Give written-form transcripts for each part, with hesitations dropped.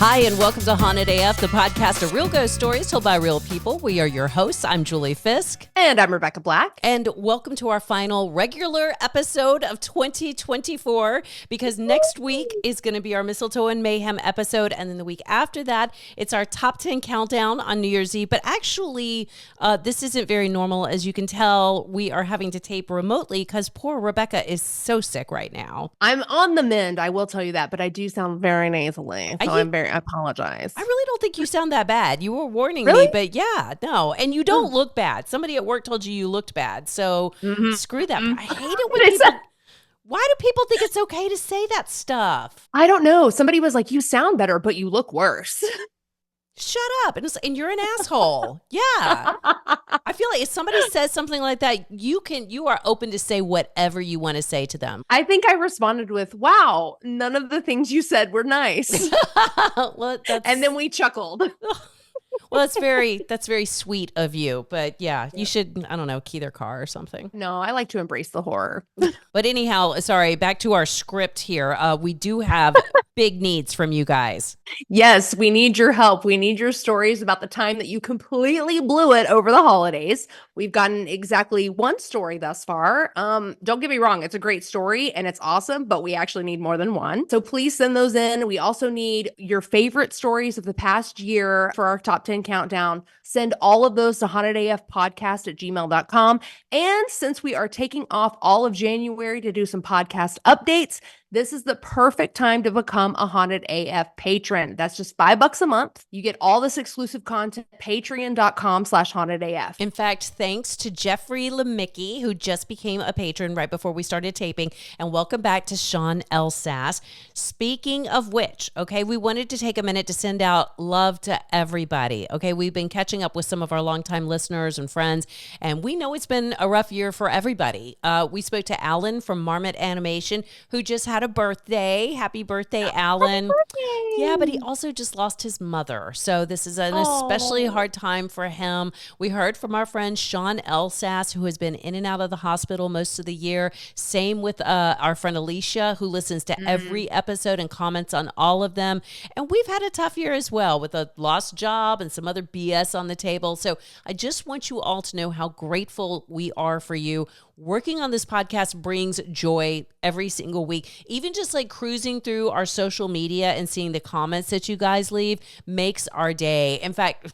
Hi, and welcome to Haunted AF, the podcast of real ghost stories told by real people. We are your hosts. I'm Julie Fisk. And I'm Rebecca Black. And welcome to our final regular episode of 2024, because next week is going to be our Mistletoe and Mayhem episode. And then the week after that, it's our top 10 countdown on New Year's Eve. But actually, this isn't very normal. As you can tell, we are having to tape remotely because poor Rebecca is so sick right now. I'm on the mend, I will tell you that, but I do sound very nasally. So I apologize. I really don't think you sound that bad. You were warning me, but yeah, no. And you don't look bad. Somebody at work told you looked bad. So screw that. I hate it when people... Why do people think it's okay to say that stuff? I don't know. Somebody was like, you sound better, but you look worse. Shut up. And you're an asshole. Yeah. I feel like if somebody says something like that, you are open to say whatever you want to say to them. I think I responded with, wow, none of the things you said were nice. Well, and then we chuckled. Well, that's very sweet of you. But yeah, you should, I don't know, key their car or something. No, I like to embrace the horror. But anyhow, sorry, back to our script here. We do have big needs from you guys. Yes, we need your help. We need your stories about the time that you completely blew it over the holidays. We've gotten exactly one story thus far. Don't get me wrong, it's a great story and it's awesome, but we actually need more than one. So please send those in. We also need your favorite stories of the past year for our top 10 countdown. Send all of those to hauntedafpodcast@gmail.com. And since we are taking off all of January to do some podcast updates, this is the perfect time to become a Haunted AF patron. That's just $5 a month. You get all this exclusive content, patreon.com/hauntedaf. In fact, thanks to Jeffrey Lemicki, who just became a patron right before we started taping. And welcome back to Sean Elsass. Speaking of which, okay, we wanted to take a minute to send out love to everybody. Okay, we've been catching up with some of our longtime listeners and friends, and we know it's been a rough year for everybody. We spoke to Alan from Marmot Animation, who just had a birthday. Happy birthday, Alan. Yeah, but he also just lost his mother. So this is an especially hard time for him. We heard from our friend Sean Elsass, who has been in and out of the hospital most of the year. Same with our friend Alicia, who listens to every episode and comments on all of them. And we've had a tough year as well, with a lost job and some other BS on the table. So I just want you all to know how grateful we are for you. Working on this podcast brings joy every single week. Even just like cruising through our social media and seeing the comments that you guys leave makes our day. In fact,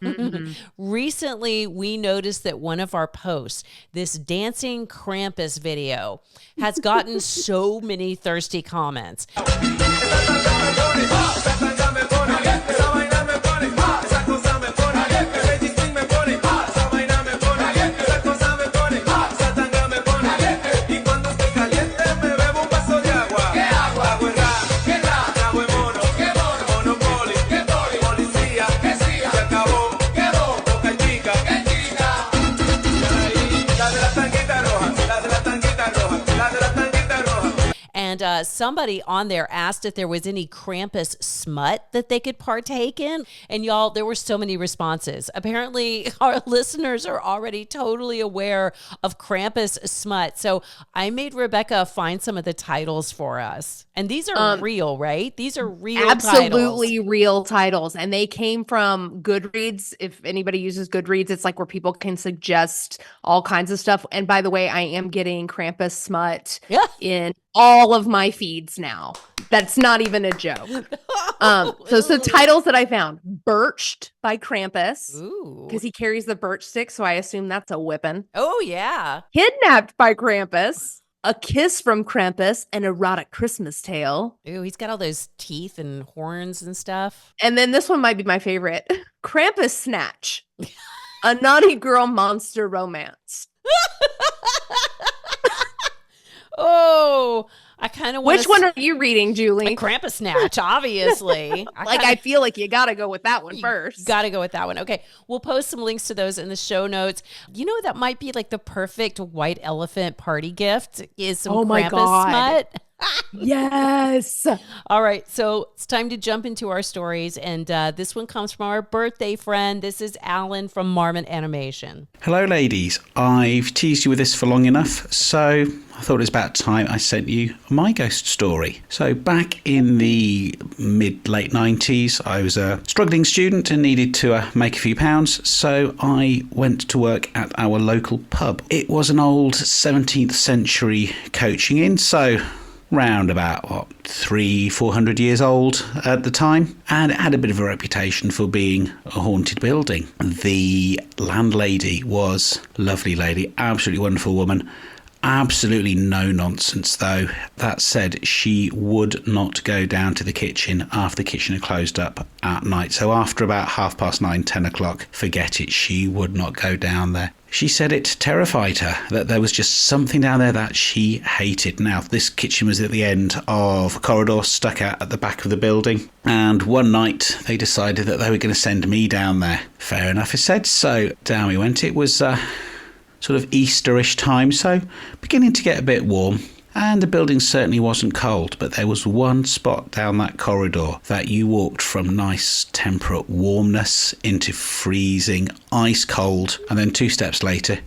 recently we noticed that one of our posts, this dancing Krampus video, has gotten so many thirsty comments. And somebody on there asked if there was any Krampus smut that they could partake in. And y'all, there were so many responses. Apparently, our listeners are already totally aware of Krampus smut. So I made Rebecca find some of the titles for us. And these are real, right? These are real absolutely titles. Real titles. And they came from Goodreads. If anybody uses Goodreads, it's like where people can suggest all kinds of stuff. And by the way, I am getting Krampus smut in all of my feeds now. That's not even a joke. So titles that I found: Birched by Krampus, because he carries the birch stick, so I assume that's a whipping. Oh yeah. Kidnapped by Krampus, A Kiss from Krampus, An Erotic Christmas Tale. Ooh, he's got all those teeth and horns and stuff. And then this one might be my favorite: Krampus Snatch, A Naughty Girl Monster Romance. Oh, I kind of want. Which one are you reading, Julie? Krampus Snatch, obviously. I feel like you got to go with that one first. Got to go with that one. Okay, we'll post some links to those in the show notes. You know, that might be like the perfect white elephant party gift is some Krampus smut. Yes. All right, so it's time to jump into our stories, and this one comes from our birthday friend. This is Alan from Marmot Animation. Hello, ladies. I've teased you with this for long enough, so I thought it was about time I sent you my ghost story. So back in the mid-late 90s, I was a struggling student and needed to make a few pounds, so I went to work at our local pub. It was an old 17th century coaching inn, so round about 300-400 years old at the time, and it had a bit of a reputation for being a haunted building. The landlady was a lovely lady, absolutely wonderful woman. Absolutely no nonsense though. That said, she would not go down to the kitchen after the kitchen had closed up at night. So after about 9:30, 10 o'clock, forget it, she would not go down there. She said it terrified her, that there was just something down there that she hated. Now, this kitchen was at the end of a corridor stuck out at the back of the building. And one night they decided that they were going to send me down there. Fair enough, I said. So down we went. It was sort of Easterish time, so beginning to get a bit warm. And the building certainly wasn't cold, but there was one spot down that corridor that you walked from nice temperate warmness into freezing ice cold, and then 2 steps later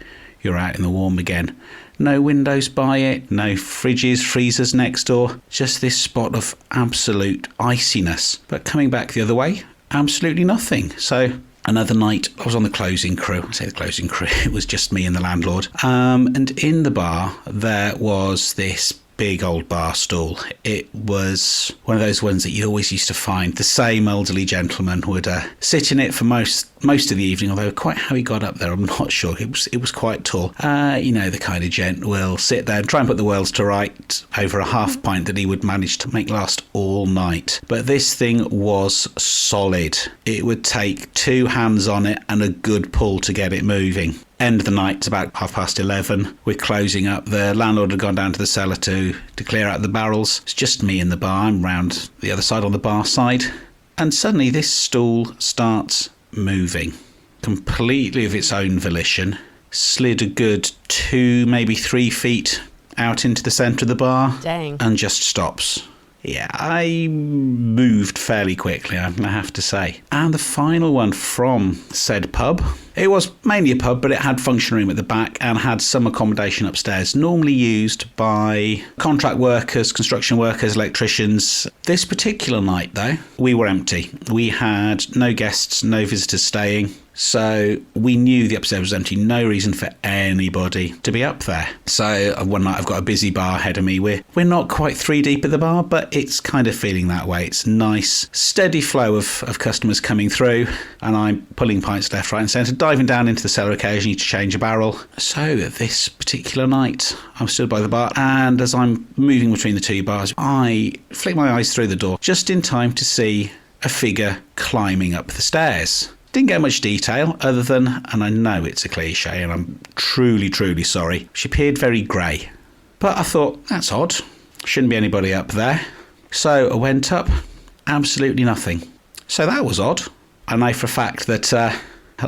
you're out in the warm again. No windows by it, no fridges, freezers next door, just this spot of absolute iciness. But coming back the other way, absolutely nothing. So another night, I was on the closing crew. I say the closing crew, it was just me and the landlord. And in the bar, there was this big old bar stool. It was one of those ones that you always used to find. The same elderly gentleman would sit in it for most of the evening, although quite how he got up there, I'm not sure. It was quite tall. You know, the kind of gent will sit there and try and put the world to right over a half pint that he would manage to make last all night. But this thing was solid. It would take 2 hands on it and a good pull to get it moving. End of the night, it's about 11:30. We're closing up. The landlord had gone down to the cellar to clear out the barrels. It's just me in the bar. I'm round the other side on the bar side. And suddenly this stool starts moving completely of its own volition. Slid a good 2, maybe 3 feet out into the centre of the bar. Dang. And just stops. Yeah, I moved fairly quickly, I have to say. And the final one from said pub, it was mainly a pub, but it had function room at the back and had some accommodation upstairs, normally used by contract workers, construction workers, electricians. This particular night, though, we were empty. We had no guests, no visitors staying. So we knew the upstairs was empty, no reason for anybody to be up there. So one night I've got a busy bar ahead of me. We're not quite 3 deep at the bar, but it's kind of feeling that way. It's nice, steady flow of customers coming through, and I'm pulling pints left, right and centre, diving down into the cellar occasionally to change a barrel. So this particular night, I'm stood by the bar, and as I'm moving between the 2 bars, I flick my eyes through the door just in time to see a figure climbing up the stairs. Didn't get much detail other than, and I know it's a cliche and I'm truly, truly sorry, she appeared very grey. But I thought, that's odd. Shouldn't be anybody up there. So I went up, absolutely nothing. So that was odd. I know for a fact that a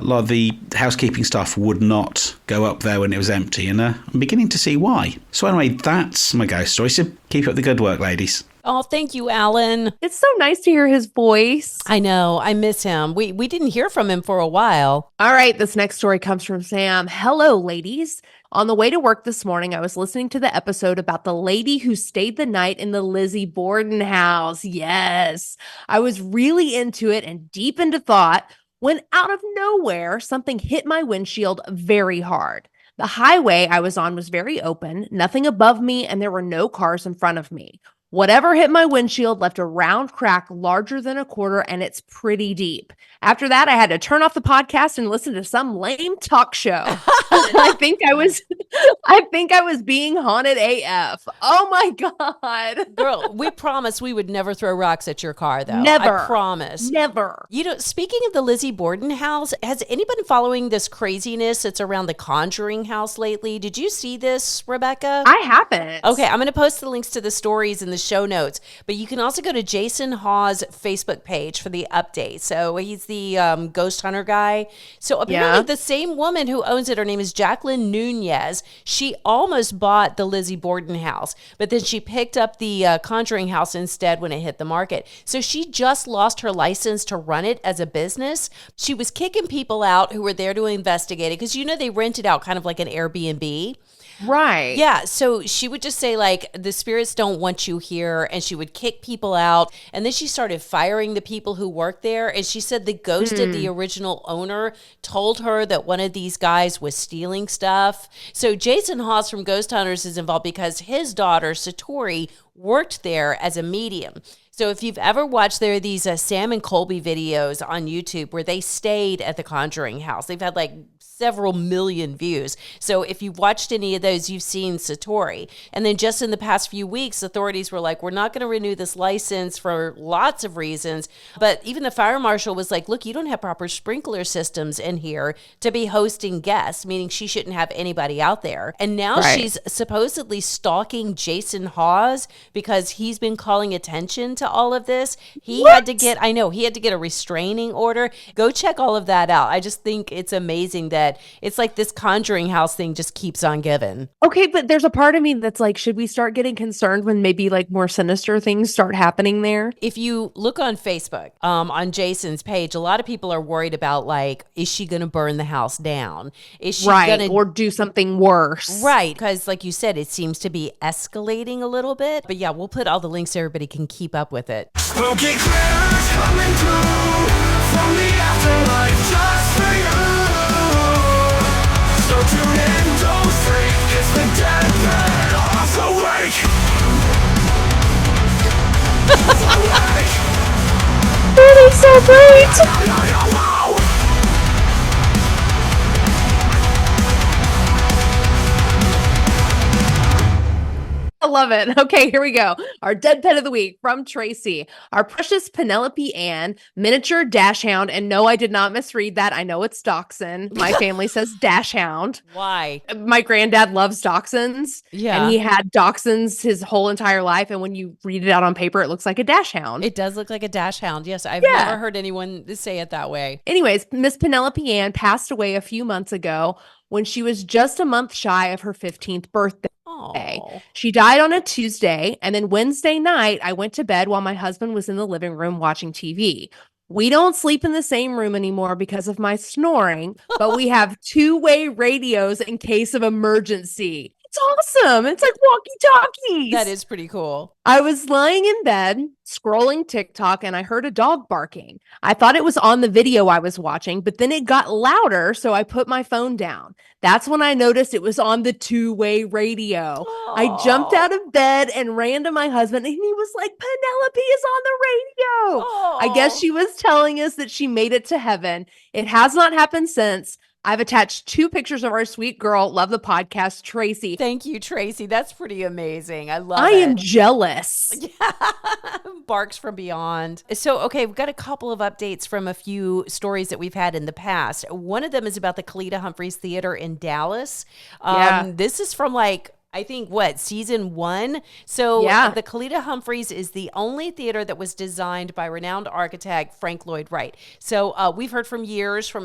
lot of the housekeeping staff would not go up there when it was empty, and I'm beginning to see why. So anyway, that's my ghost story. So keep up the good work, ladies. Oh, thank you, Alan. It's so nice to hear his voice. I know. I miss him. We didn't hear from him for a while. All right. This next story comes from Sam. Hello, ladies. On the way to work this morning, I was listening to the episode about the lady who stayed the night in the Lizzie Borden house. Yes. I was really into it and deep into thought when out of nowhere, something hit my windshield very hard. The highway I was on was very open, nothing above me, and there were no cars in front of me. Whatever hit my windshield left a round crack larger than a quarter, and it's pretty deep. After that, I had to turn off the podcast and listen to some lame talk show. I think I was being haunted AF. Oh my God. Girl, we promised we would never throw rocks at your car, though. Never. I promise. Never. You know, speaking of the Lizzie Borden house, has anybody following this craziness that's around the Conjuring house lately? Did you see this, Rebecca? I haven't. Okay, I'm going to post the links to the stories in the the show notes. But you can also go to Jason Hawes' Facebook page for the update. So he's the ghost hunter guy. So apparently the same woman who owns it, her name is Jacqueline Nunez. She almost bought the Lizzie Borden house, but then she picked up the Conjuring house instead when it hit the market. So she just lost her license to run it as a business. She was kicking people out who were there to investigate it because, they rented out kind of like an Airbnb. Right. Yeah. So she would just say, like, the spirits don't want you here. And she would kick people out. And then she started firing the people who worked there. And she said the ghost of the original owner told her that one of these guys was stealing stuff. So Jason Hawes from Ghost Hunters is involved because his daughter, Satori, worked there as a medium. So if you've ever watched, there are these Sam and Colby videos on YouTube where they stayed at the Conjuring house. They've had like several million views. So if you've watched any of those, you've seen Satori. And then just in the past few weeks, authorities were like, we're not going to renew this license for lots of reasons. But even the fire marshal was like, look, you don't have proper sprinkler systems in here to be hosting guests, meaning she shouldn't have anybody out there. And now she's supposedly stalking Jason Hawes because he's been calling attention to all of this. He had to get a restraining order. Go check all of that out. I just think it's amazing that it's like this Conjuring house thing just keeps on giving. Okay, but there's a part of me that's like, should we start getting concerned when maybe like more sinister things start happening there? If you look on Facebook, on Jason's page, a lot of people are worried about, like, is she going to burn the house down? Is she going to... or do something worse? Right, because like you said, it seems to be escalating a little bit. But yeah, we'll put all the links so everybody can keep up with it. Smoky clouds coming through from the afterlife just for you. So tune in, don't sleep, it's the dead man off awake. It is so great! I love it. Okay, here we go. Our dead pet of the week from Tracy. Our precious Penelope Ann, miniature dachshund. And no, I did not misread that. I know it's dachshund. My family says dachshund. Why? My granddad loves dachshunds. Yeah. And he had dachshunds his whole entire life. And when you read it out on paper, it looks like a dachshund. It does look like a dachshund. Yes, I've never heard anyone say it that way. Anyways, Miss Penelope Ann passed away a few months ago when she was just a month shy of her 15th birthday. Aww. She died on a Tuesday, and then Wednesday night, I went to bed while my husband was in the living room watching TV. We don't sleep in the same room anymore because of my snoring, but we have two-way radios in case of emergency. It's awesome. It's like walkie-talkies. That is pretty cool. I was lying in bed, scrolling TikTok, and I heard a dog barking. I thought it was on the video I was watching, but then it got louder, so I put my phone down. That's when I noticed it was on the two-way radio. Aww. I jumped out of bed and ran to my husband, and he was like, Penelope is on the radio. Aww. I guess she was telling us that she made it to heaven. It has not happened since. I've attached 2 pictures of our sweet girl. Love the podcast, Tracy. Thank you, Tracy. That's pretty amazing. I love it. I am jealous. Barks from beyond. So, okay, we've got a couple of updates from a few stories that we've had in the past. One of them is about the Kalita Humphreys Theater in Dallas. This is from I think season 1. So the Kalita Humphreys is the only theater that was designed by renowned architect Frank Lloyd Wright. So we've heard from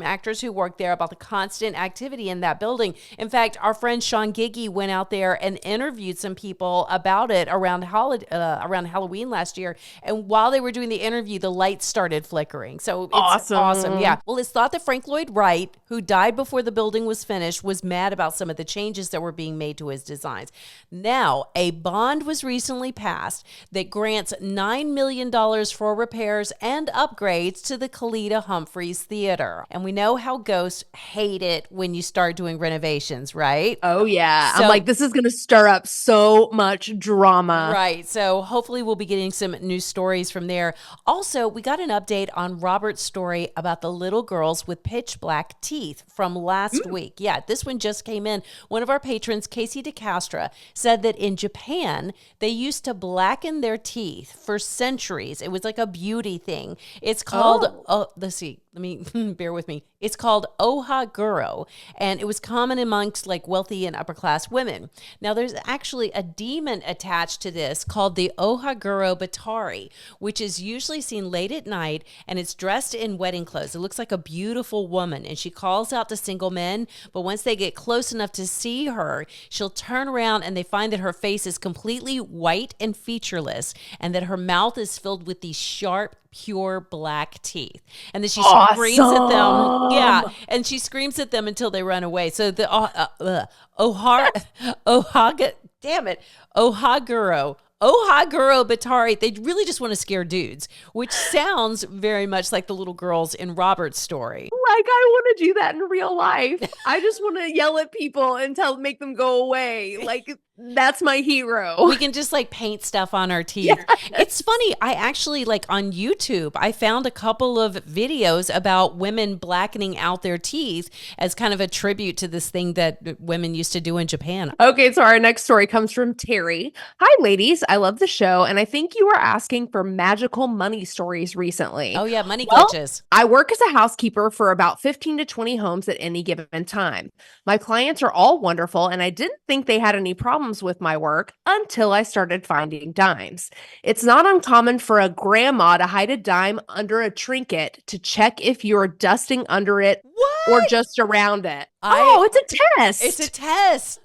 actors who work there about the constant activity in that building. In fact, our friend Sean Giggy went out there and interviewed some people about it around Halloween last year. And while they were doing the interview, the lights started flickering. So it's awesome. Yeah. Well, it's thought that Frank Lloyd Wright, who died before the building was finished, was mad about some of the changes that were being made to his design. Now, a bond was recently passed that grants $9 million for repairs and upgrades to the Kalita Humphreys Theater. And we know how ghosts hate it when you start doing renovations, right? Oh, yeah. I'm like, this is going to stir up so much drama. Right. So hopefully we'll be getting some new stories from there. Also, we got an update on Robert's story about the little girls with pitch black teeth from last week. Yeah, this one just came in. One of our patrons, Casey DeCastro, said that in Japan, they used to blacken their teeth for centuries. It was like a beauty thing. It's called, let's see, let me bear with me. It's called ohaguro, and it was common amongst like wealthy and upper class women. Now, there's actually a demon attached to this called the ohaguro batari, which is usually seen late at night, and it's dressed in wedding clothes. It looks like a beautiful woman, and she calls out to single men, but once they get close enough to see her, she'll turn around and they find that her face is completely white and featureless, and that her mouth is filled with these sharp, pure black teeth. And then she screams at them. Yeah. And she screams at them until they run away. So the Ohaguro Batari, they really just want to scare dudes, which sounds very much like the little girls in Robert's story. Like, I want to do that in real life. I just want to yell at people and make them go away. Like, that's my hero. We can just like paint stuff on our teeth. Yes. It's funny. I actually like on YouTube, I found a couple of videos about women blackening out their teeth as kind of a tribute to this thing that women used to do in Japan. Okay, so our next story comes from Terry. Hi, ladies. I love the show, and I think you were asking for magical money stories recently. Oh, yeah, money glitches. I work as a housekeeper for about 15 to 20 homes at any given time. My clients are all wonderful, and I didn't think they had any problems with my work until I started finding dimes. It's not uncommon for a grandma to hide a dime under a trinket to check if you're dusting under it or just around it. It's a test. It's a test.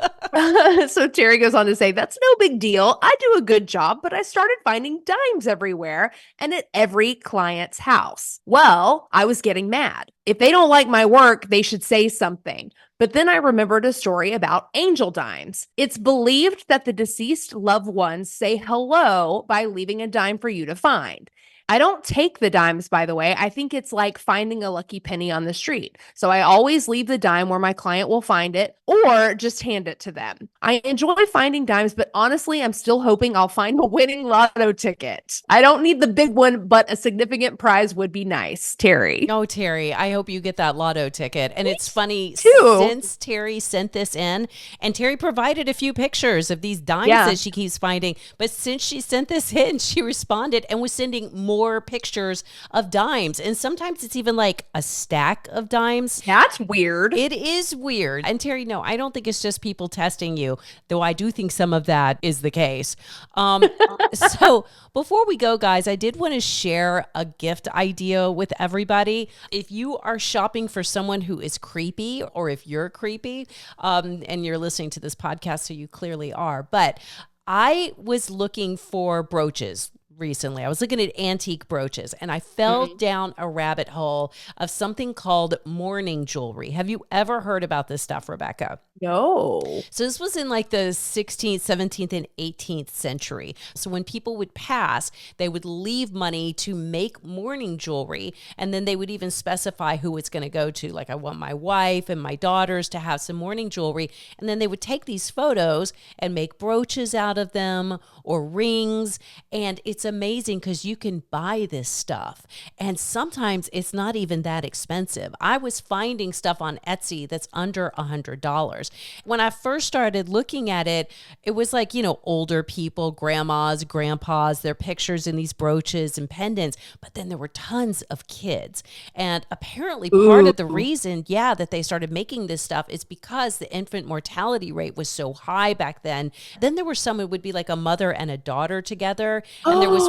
So Terry goes on to say, that's no big deal. I do a good job, but I started finding dimes everywhere and at every client's house. Well, I was getting mad. If they don't like my work, they should say something. But then I remembered a story about angel dimes. It's believed that the deceased loved ones say hello by leaving a dime for you to find. I don't take the dimes, by the way. I think it's like finding a lucky penny on the street. So I always leave the dime where my client will find it or just hand it to them. I enjoy finding dimes, but honestly, I'm still hoping I'll find a winning lotto ticket. I don't need the big one, but a significant prize would be nice. Terry. Oh, Terry, I hope you get that lotto ticket. And it's funny, since Terry sent this in, and Terry provided a few pictures of these dimes that she keeps finding, but since she sent this in, she responded and was sending more pictures of dimes. And sometimes it's even like a stack of dimes. That's weird. It is weird. And Terry, no, I don't think it's just people testing you, though I do think some of that is the case. So before we go, guys, I did want to share a gift idea with everybody. If you are shopping for someone who is creepy, or if you're creepy, and you're listening to this podcast, so you clearly are, but I was looking for brooches recently. I was looking at antique brooches and I fell down a rabbit hole of something called mourning jewelry. Have you ever heard about this stuff, Rebecca? No. So this was in like the 16th, 17th, and 18th century. So when people would pass, they would leave money to make mourning jewelry. And then they would even specify who it's going to go to. Like, I want my wife and my daughters to have some mourning jewelry. And then they would take these photos and make brooches out of them or rings. And it's amazing because you can buy this stuff. And sometimes it's not even that expensive. I was finding stuff on Etsy that's under $100. When I first started looking at it, it was like, you know, older people, grandmas, grandpas, their pictures in these brooches and pendants. But then there were tons of kids. And apparently part of the reason, that they started making this stuff is because the infant mortality rate was so high back then. Then there were some, it would be like a mother and a daughter together. And there was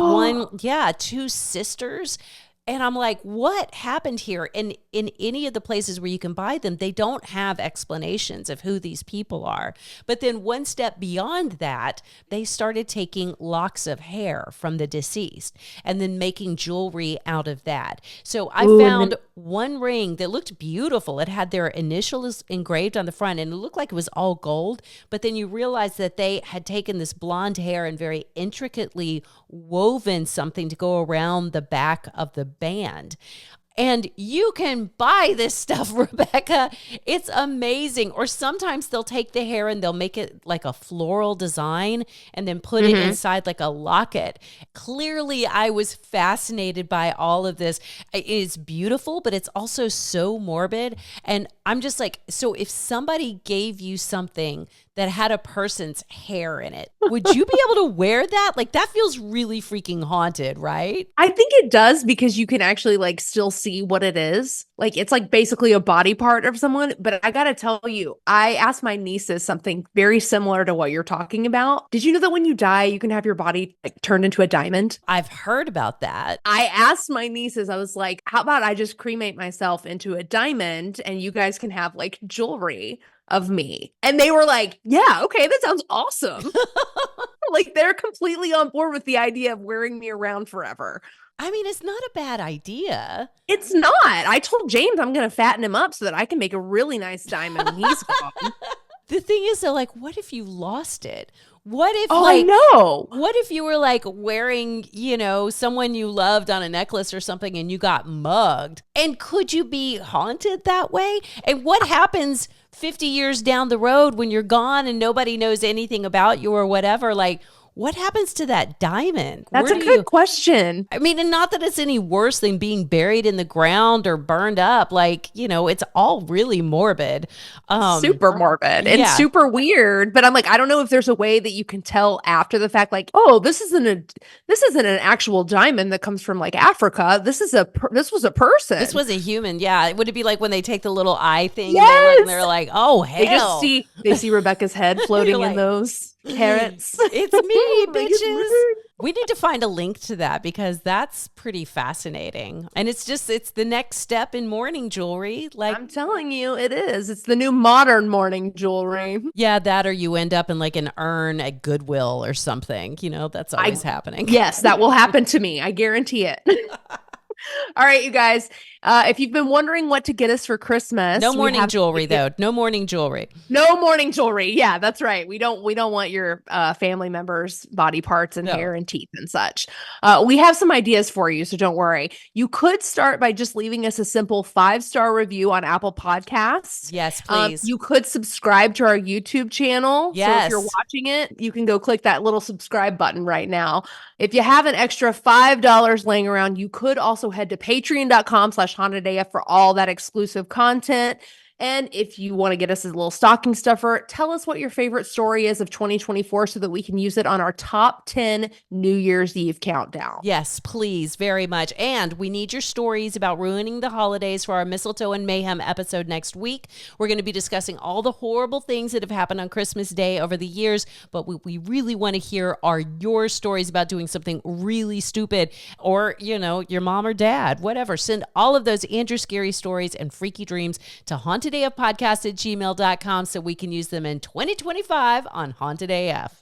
two sisters. And I'm like, what happened here? And in any of the places where you can buy them, they don't have explanations of who these people are. But then one step beyond that, they started taking locks of hair from the deceased and then making jewelry out of that. So I found one ring that looked beautiful. It had their initials engraved on the front and it looked like it was all gold. But then you realize that they had taken this blonde hair and very intricately woven something to go around the back of the band. And you can buy this stuff, Rebecca. It's amazing. Or sometimes they'll take the hair and they'll make it like a floral design and then put it inside like a locket. Clearly, I was fascinated by all of this. It is beautiful, but it's also so morbid. And I'm just like, so if somebody gave you something that had a person's hair in it. Would you be able to wear that? Like, that feels really freaking haunted, right? I think it does because you can actually like still see what it is. Like it's like basically a body part of someone. But I gotta tell you, I asked my nieces something very similar to what you're talking about. Did you know that when you die, you can have your body like turned into a diamond? I've heard about that. I asked my nieces, I was like, how about I just cremate myself into a diamond and you guys can have like jewelry of me? And they were like, yeah, okay, that sounds awesome. Like they're completely on board with the idea of wearing me around forever. I mean, it's not a bad idea. It's not. I told James I'm going to fatten him up so that I can make a really nice diamond when he's gone. The thing is, though, like, what if you lost it? What if, I know. What if you were like wearing, someone you loved on a necklace or something and you got mugged? And could you be haunted that way? And what happens 50 years down the road when you're gone and nobody knows anything about you or whatever? Like, what happens to that diamond? That's a good question. I mean, and not that it's any worse than being buried in the ground or burned up. Like, it's all really morbid. Super morbid and super weird. But I'm like, I don't know if there's a way that you can tell after the fact, like, oh, this isn't an actual diamond that comes from like Africa. This was a person. This was a human. Yeah. Would it be like when they take the little eye thing Yes! and they're like, oh, hell. They see Rebecca's head floating in those carrots. It's me, bitches. We need to find a link to that because that's pretty fascinating. And it's the next step in mourning jewelry. Like, I'm telling you, it is. It's the new modern mourning jewelry. Yeah, that or you end up in like an urn at Goodwill or something. That's always happening. Yes, that will happen to me. I guarantee it. All right, you guys. If you've been wondering what to get us for Christmas, no mourning jewelry though. No mourning jewelry. No mourning jewelry. Yeah, that's right. We don't want your family members' body parts and hair and teeth and such. We have some ideas for you, so don't worry. You could start by just leaving us a simple 5-star review on Apple Podcasts. Yes, please. You could subscribe to our YouTube channel. Yes. So if you're watching it, you can go click that little subscribe button right now. If you have an extra $5 laying around, you could also head to patreon.com/HauntedAF for all that exclusive content. And if you want to get us a little stocking stuffer, tell us what your favorite story is of 2024 so that we can use it on our top 10 New Year's Eve countdown. Yes, please, very much. And we need your stories about ruining the holidays for our Mistletoe and Mayhem episode next week. We're going to be discussing all the horrible things that have happened on Christmas Day over the years, but what we really want to hear are your stories about doing something really stupid or, your mom or dad, whatever. Send all of those and your scary stories and freaky dreams to hauntedafpodcast@gmail.com so we can use them in 2025 on Haunted AF.